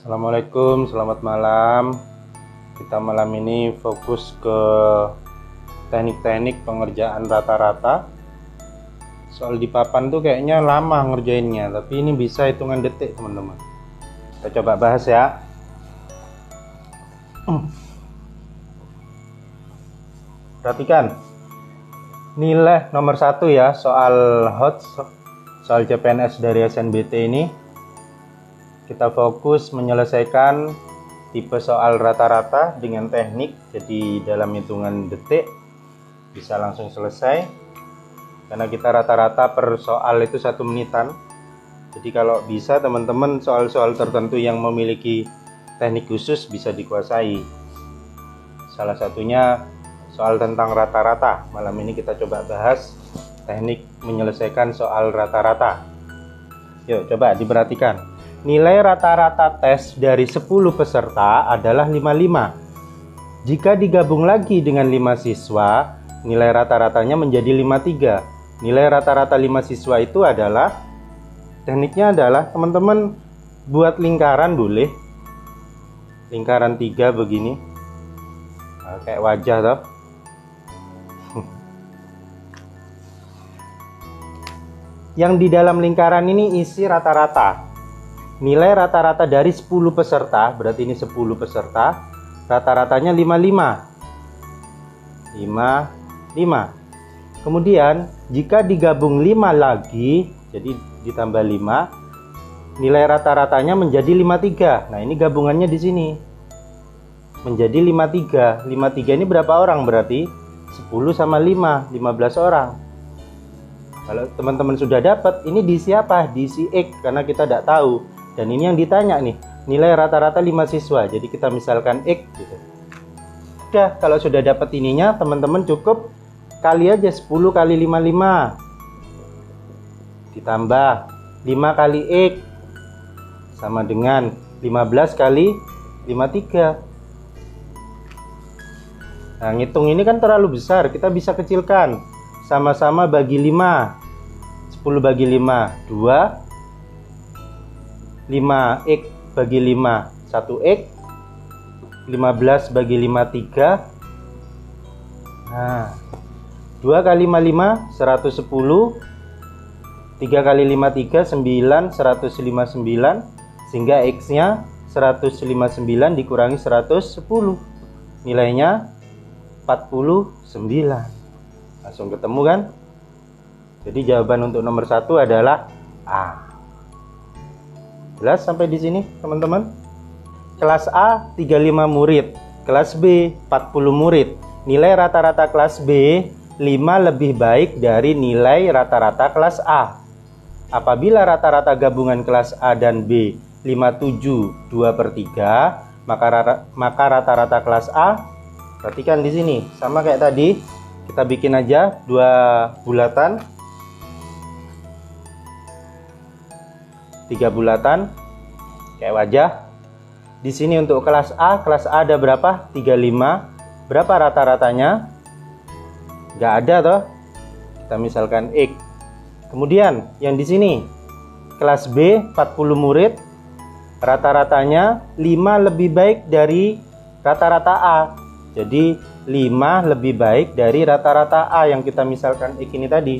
Assalamualaikum, selamat malam. Kita malam ini fokus ke teknik-teknik pengerjaan rata-rata. Soal di papan tuh kayaknya lama ngerjainnya, tapi ini bisa hitungan detik teman-teman. Kita coba bahas ya. Perhatikan nilai nomor 1 ya, soal soal CPNS dari SNBT ini. Kita fokus menyelesaikan tipe soal rata-rata dengan teknik, jadi dalam hitungan detik bisa langsung selesai, karena kita rata-rata per soal itu 1 menitan. Jadi kalau bisa teman-teman soal-soal tertentu yang memiliki teknik khusus bisa dikuasai. Salah satunya soal tentang rata-rata. Malam ini kita coba bahas teknik menyelesaikan soal rata-rata. Yuk coba diperhatikan. Nilai rata-rata tes dari 10 peserta adalah 55. Jika digabung lagi dengan 5 siswa, nilai rata-ratanya menjadi 53. Nilai rata-rata 5 siswa itu adalah, tekniknya adalah teman-teman buat lingkaran boleh. Lingkaran 3 begini. Nah, kayak wajah toh. Yang di dalam lingkaran ini isi rata-rata. Nilai rata-rata dari 10 peserta, berarti ini 10 peserta, rata-ratanya 55. Kemudian jika digabung 5 lagi, jadi ditambah 5, nilai rata-ratanya menjadi 53. Nah, ini gabungannya di sini. Menjadi 53. 53 ini berapa orang berarti? 10 sama 5, 15 orang. Kalau teman-teman sudah dapat, ini diisi apa? Diisi X, karena kita tidak tahu. Dan ini yang ditanya nih, nilai rata-rata 5 siswa. Jadi kita misalkan X gitu. Udah, kalau sudah dapat ininya, teman-teman cukup kali aja 10 kali 55. Ditambah 5 kali X sama dengan 15 kali 53. Nah, ngitung ini kan terlalu besar, kita bisa kecilkan. Sama-sama bagi 5. 10 bagi 5, 2. 5x bagi 5, 1x. 15 bagi 5, 3. Nah, 2 kali 5, 5, 110. 3 kali 5, 3, 9, 159. Sehingga x-nya 159 dikurangi 110. Nilainya 49. Langsung ketemu kan? Jadi jawaban untuk nomor 1 adalah A. Jelas sampai di sini teman-teman? Kelas A 35 murid, kelas B 40 murid. Nilai rata-rata kelas B 5 lebih baik dari nilai rata-rata kelas A. Apabila rata-rata gabungan kelas A dan B 57 2/3, maka rata-rata kelas A, perhatikan di sini sama kayak tadi, kita bikin aja 2 bulatan. 3 bulatan kayak wajah. Di sini untuk kelas A ada berapa? 35. Berapa rata-ratanya? Nggak ada toh. Kita misalkan X. Kemudian yang di sini kelas B 40 murid, rata-ratanya 5 lebih baik dari rata-rata A. Jadi 5 lebih baik dari rata-rata A yang kita misalkan X ini tadi.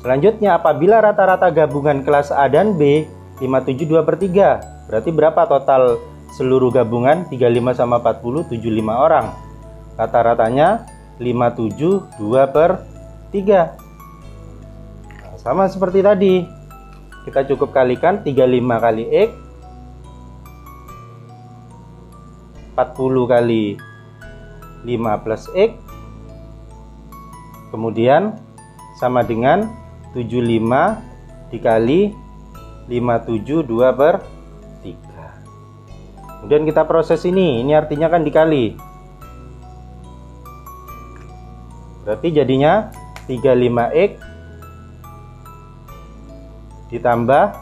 Selanjutnya, apabila rata-rata gabungan kelas A dan B 57 2/3, berarti berapa total seluruh gabungan? 35 sama 40, 75 orang. Rata-ratanya 57 2/3. Nah, sama seperti tadi, kita cukup kalikan 35 kali X, 40 kali 5 plus X, kemudian sama dengan 75 dikali 57 2/3. Kemudian kita proses ini artinya kan dikali. Berarti jadinya 35x ditambah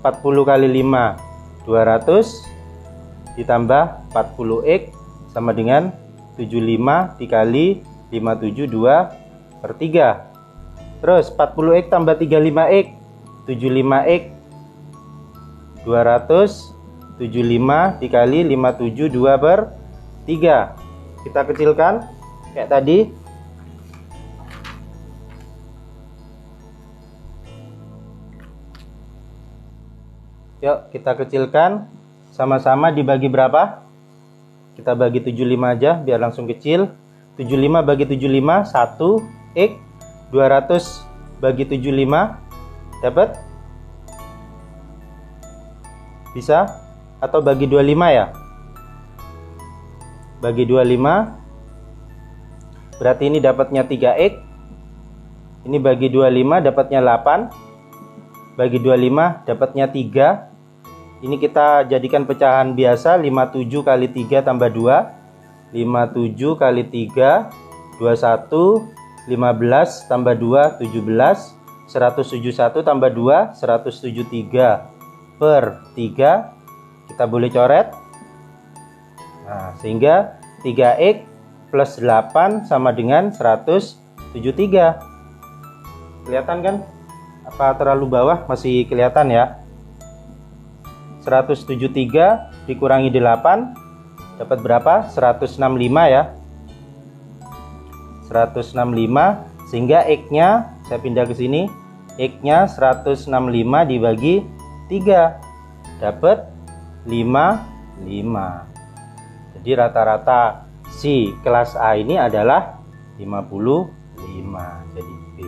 40 kali 5 200 ditambah 40x sama dengan 75 dikali 57 2/3. Terus 40x tambah 35x, 75x, 275 dikali 57 2/3. Kita kecilkan kayak tadi. Yuk kita kecilkan, sama-sama dibagi berapa? Kita bagi 75 aja biar langsung kecil. 75 bagi 75 1 X. 200 bagi 75 dapat? Bisa? Atau bagi 25 ya? Bagi 25 berarti ini dapatnya 3X. Ini bagi 25 dapatnya 8. Bagi 25 dapatnya 3. Ini kita jadikan pecahan biasa. 57 kali 3 tambah 2. 57 kali 3 21. 15 tambah 2 17. 171 tambah 2 173 per 3. Kita boleh coret. Nah, sehingga 3X plus 8 sama dengan 173. Kelihatan kan? Apa terlalu bawah? Masih kelihatan ya. 173 dikurangi 8 dapat berapa? 165 ya. 165, sehingga X-nya saya pindah ke sini. X-nya 165 dibagi 3 dapat 55. Jadi rata-rata si kelas A ini adalah 55. Jadi B.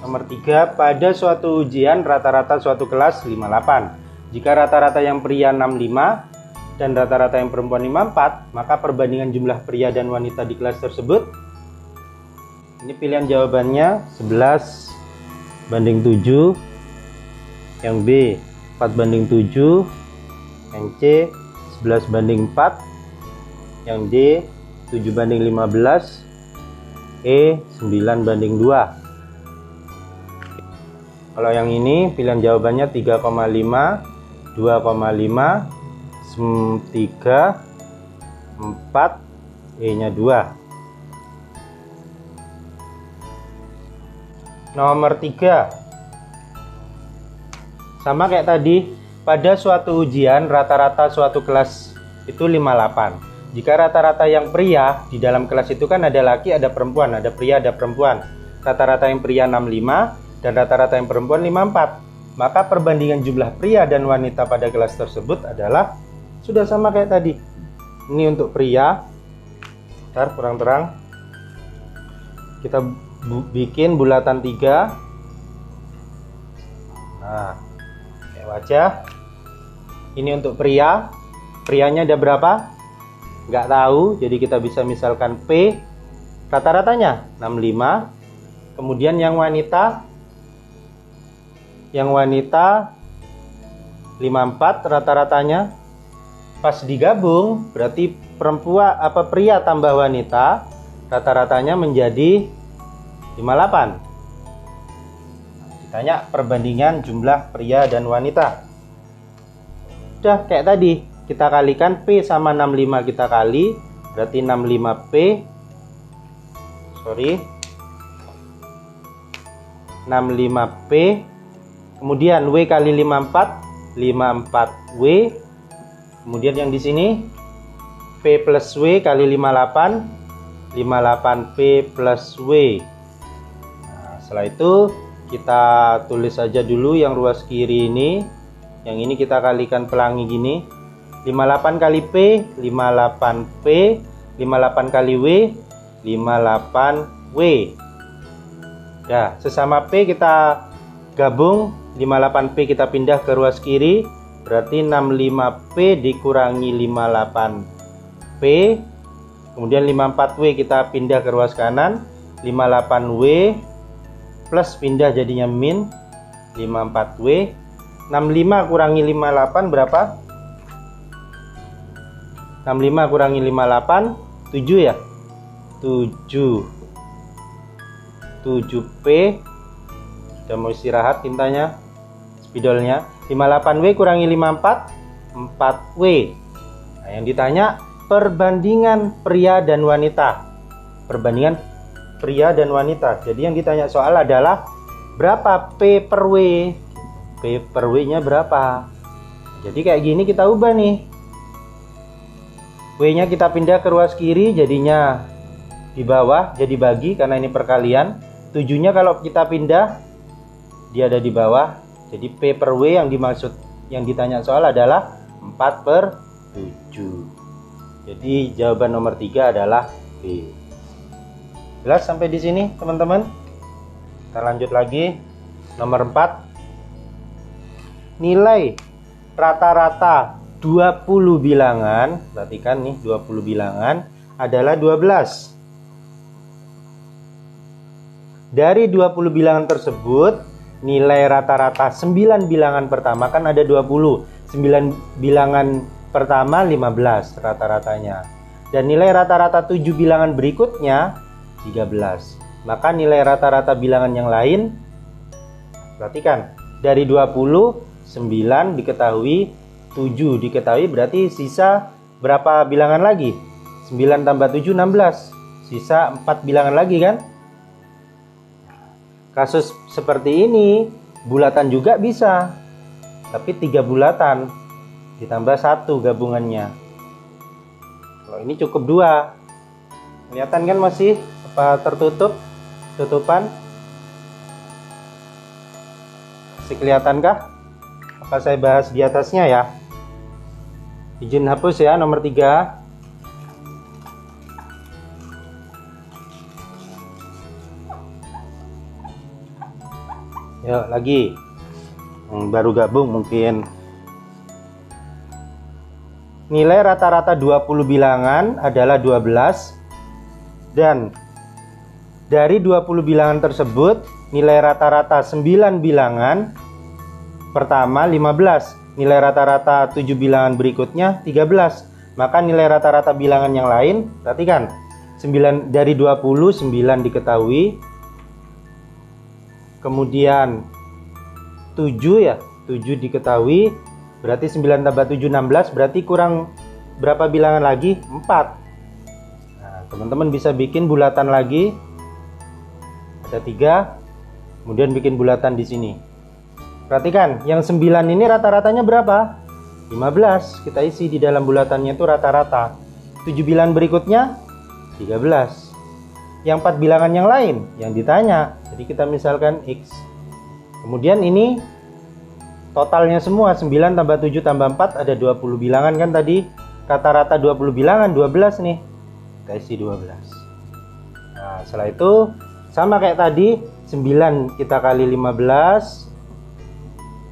Nomor 3, pada suatu ujian rata-rata suatu kelas 58. Jika rata-rata yang pria 65 dan rata-rata yang perempuan 54, maka perbandingan jumlah pria dan wanita di kelas tersebut. Ini pilihan jawabannya 11 banding 7. Yang B 4 banding 7. Yang C 11 banding 4. Yang D 7 banding 15. E 9 banding 2. Kalau yang ini pilihan jawabannya 3,5, 2,5, 3, 4, E-nya 2. Nomor 3. Sama kayak tadi, pada suatu ujian rata-rata suatu kelas itu 58. Jika rata-rata yang pria di dalam kelas itu kan ada laki, ada perempuan, ada pria, ada perempuan. Rata-rata yang pria 65 dan rata-rata yang perempuan 54. Maka perbandingan jumlah pria dan wanita pada kelas tersebut adalah sudah sama kayak tadi. Ini untuk pria. Bentar, kurang terang. Kita bikin bulatan 3. Nah, kayak wajah. Ini untuk pria. Prianya ada berapa? Nggak tahu, jadi kita bisa misalkan P. Rata-ratanya 65. Kemudian yang wanita 54 rata-ratanya. Pas digabung berarti perempuan pria tambah wanita rata-ratanya menjadi 58. Ditanya perbandingan jumlah pria dan wanita. Udah kayak tadi, kita kalikan P sama 65 kita kali, berarti 65P. 65P. Kemudian W kali 54, 54W. Kemudian yang di sini P plus W kali 58, 58P plus W. Nah, setelah itu kita tulis saja dulu yang ruas kiri ini. Yang ini kita kalikan pelangi gini. 58 kali P, 58P, 58 kali W, 58W. Ya, sesama P kita gabung. 58P kita pindah ke ruas kiri, berarti 65P dikurangi 58P. Kemudian 54W kita pindah ke ruas kanan, 58W plus pindah jadinya min 54W. 65 kurangi 58 berapa? 65 kurangi 58 7 ya? 7P. Sudah mau istirahat tintanya, spidolnya. 58W kurangi 54 4W. Nah, yang ditanya perbandingan pria dan wanita. Perbandingan pria dan wanita. Jadi yang ditanya soal adalah berapa P per W. P per W nya berapa. Jadi kayak gini kita ubah nih, W nya kita pindah ke ruas kiri, jadinya di bawah, jadi bagi karena ini perkalian. 7 nya kalau kita pindah dia ada di bawah, jadi P per W yang dimaksud, yang ditanya soal adalah 4 per 7. Jadi jawaban nomor 3 adalah B. Jelas sampai di sini teman-teman? Kita lanjut lagi. Nomor 4. Nilai rata-rata 20 bilangan, perhatikan nih, 20 bilangan adalah 12. Dari 20 bilangan tersebut, nilai rata-rata 9 bilangan pertama, kan ada 20, 9 bilangan pertama 15 rata-ratanya. Dan nilai rata-rata 7 bilangan berikutnya 13. Maka nilai rata-rata bilangan yang lain, perhatikan, dari 20, 9 diketahui, 7 diketahui, berarti sisa berapa bilangan lagi? 9 tambah 7, 16. Sisa 4 bilangan lagi kan? Kasus seperti ini, bulatan juga bisa. Tapi 3 bulatan ditambah 1 gabungannya. Kalau ini cukup 2. Kelihatan kan masih apa tertutup? Tutupan? Masih kelihatankah? Apa saya bahas di atasnya ya? Izin hapus ya nomor 3. Yuk lagi. Baru gabung mungkin. Nilai rata-rata 20 bilangan adalah 12. Dan dari 20 bilangan tersebut, nilai rata-rata 9 bilangan pertama 15, nilai rata-rata 7 bilangan berikutnya 13. Maka nilai rata-rata bilangan yang lain, perhatikan, 9 dari 20, 9 diketahui. Kemudian 7 ya, 7 diketahui. Berarti 9 tambah 7, 16, berarti kurang berapa bilangan lagi? 4. Nah, teman-teman bisa bikin bulatan lagi. Ada 3. Kemudian bikin bulatan di sini. Perhatikan, yang 9 ini rata-ratanya berapa? 15. Kita isi di dalam bulatannya itu rata-rata. 7 bilangan berikutnya 13. Yang 4 bilangan yang lain yang ditanya. Jadi kita misalkan X. Kemudian ini totalnya semua 9 tambah 7 tambah 4 ada 20 bilangan kan tadi. Rata-rata 20 bilangan 12 nih. Kita isi 12. Nah, setelah itu sama kayak tadi, 9 kita kali 15,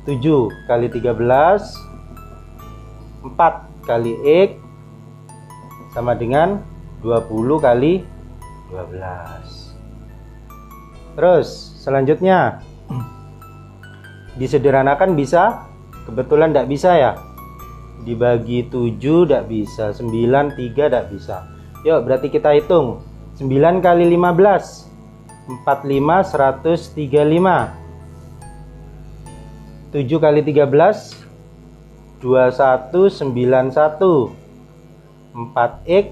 7 kali 13, 4 kali X sama dengan 20 kali 12. Terus selanjutnya disederhanakan bisa, kebetulan tidak bisa ya. Dibagi 7 tidak bisa, 9, 3 tidak bisa. Yuk berarti kita hitung 9 kali 15, 45, 135. 7 kali 13 2191. 4x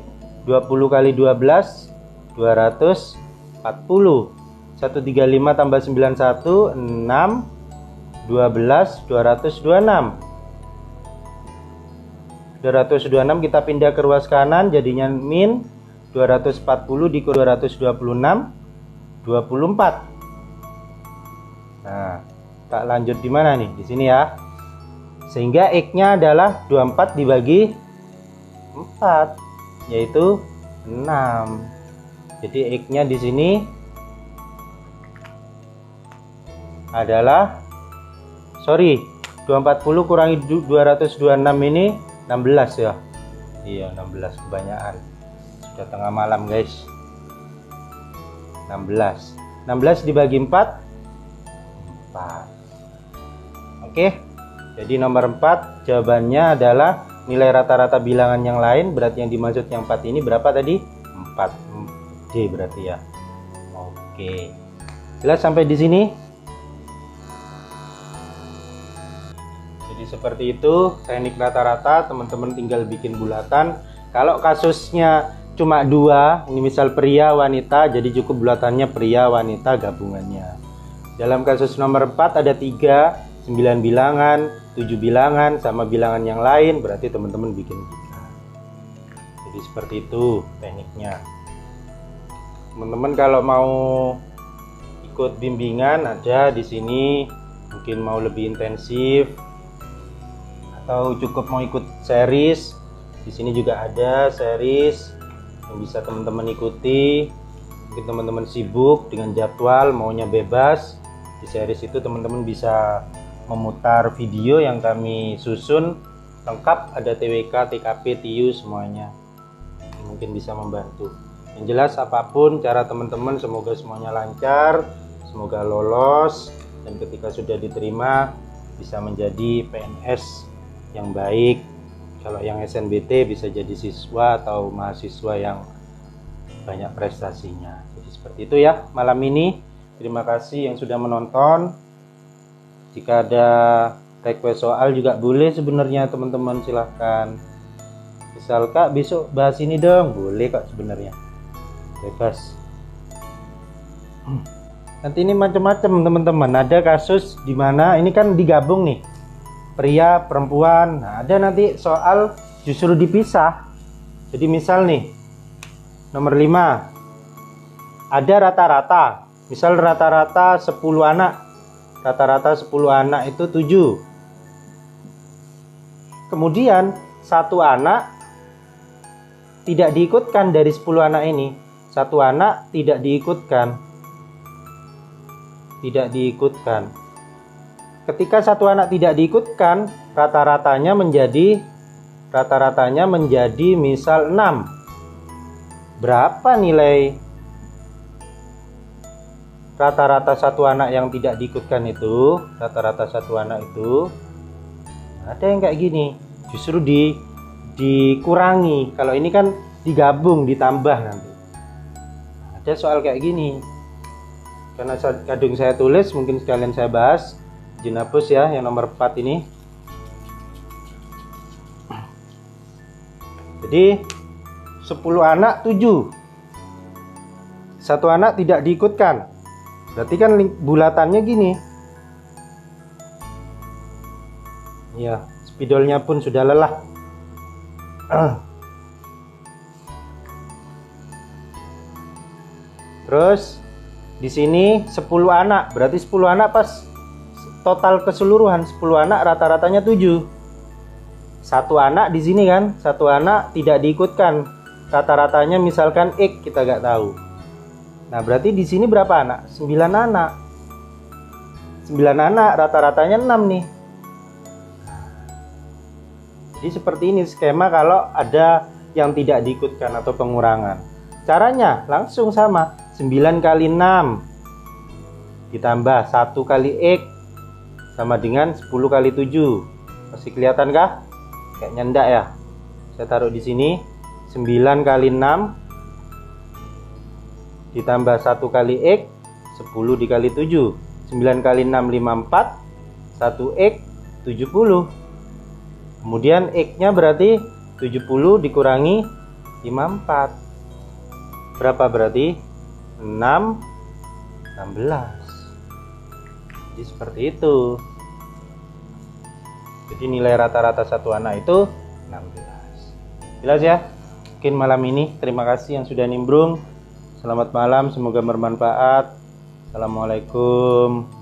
20 kali 12 240. 135 tambah 91 6 12 226. 226 kita pindah ke ruas kanan jadinya min 240 dikali 226 24. Nah, tak lanjut di mana nih? Di sini ya. Sehingga X-nya adalah 24 dibagi 4, yaitu 6. Jadi X-nya di sini adalah 240 kurangi 226 ini 16 ya. Iya, 16 kebanyakan. Sudah tengah malam, guys. 16 dibagi 4 Oke, jadi nomor 4 jawabannya adalah nilai rata-rata bilangan yang lain. Berarti yang dimaksud yang 4 ini berapa tadi? 4 D berarti ya. Oke, jelas sampai di sini. Jadi seperti itu teknik rata-rata, teman-teman tinggal bikin bulatan. Kalau kasusnya cuma 2, ini misal pria wanita, jadi cukup bulatannya pria wanita gabungannya. Dalam kasus nomor 4 ada 3, 9 bilangan, 7 bilangan, sama bilangan yang lain, berarti teman-teman bikin 3. Jadi seperti itu tekniknya. Teman-teman kalau mau ikut bimbingan ada di sini, mungkin mau lebih intensif atau cukup mau ikut series, di sini juga ada series yang bisa teman-teman ikuti. Mungkin teman-teman sibuk dengan jadwal, maunya bebas, di series itu teman-teman bisa memutar video yang kami susun lengkap, ada TWK, TKP, TIU semuanya. Mungkin bisa membantu. Yang jelas apapun cara teman-teman, semoga semuanya lancar, semoga lolos, dan ketika sudah diterima bisa menjadi PNS yang baik. Kalau yang SNBT bisa jadi siswa atau mahasiswa yang banyak prestasinya. Jadi seperti itu ya malam ini. Terima kasih yang sudah menonton. Jika ada request soal juga boleh sebenarnya teman-teman, silahkan. Misal Kak besok bahas ini dong, boleh kok sebenarnya, bebas. Nanti ini macam-macam teman-teman. Ada kasus dimana ini kan digabung nih, pria perempuan. Nah, ada nanti soal justru dipisah. Jadi misal nih nomor 5 ada rata-rata, misal rata-rata 10 anak, rata-rata 10 anak itu 7. Kemudian satu anak tidak diikutkan dari 10 anak ini. Satu anak tidak diikutkan. Tidak diikutkan. Ketika satu anak tidak diikutkan, rata-ratanya menjadi misal 6. Berapa nilai rata-rata satu anak yang tidak diikutkan itu? Rata-rata satu anak itu ada yang kayak gini, justru dikurangi. Kalau ini kan digabung, ditambah nanti. Ada soal kayak gini. Karena kadung saya tulis, mungkin sekalian saya bahas. Izin hapus ya yang nomor 4 ini. Jadi 10 anak 7. Satu anak tidak diikutkan. Berarti kan bulatannya gini. Ya, spidolnya pun sudah lelah. Terus di sini 10 anak, berarti 10 anak pas total keseluruhan 10 anak rata-ratanya 7. Satu anak di sini kan, satu anak tidak diikutkan. Rata-ratanya misalkan X, kita nggak tahu. Nah, berarti di sini berapa anak? 9 anak. 9 anak rata-ratanya 6 nih. Jadi seperti ini skema kalau ada yang tidak diikutkan atau pengurangan. Caranya langsung sama. 9 kali 6 ditambah 1 kali X sama dengan 10 kali 7. Masih kelihatan kah? Kayaknya enggak ya. Saya taruh di sini 9 kali 6 ditambah 1 kali X, 10 dikali 7. 9 kali 6 54, 1 X 70. Kemudian X nya berarti 70 dikurangi 54. Berapa berarti? 6, 16. Jadi seperti itu. Jadi nilai rata-rata satu anak itu 16. Jelas ya? Mungkin malam ini terima kasih yang sudah nimbrung. Selamat malam, semoga bermanfaat. Assalamualaikum.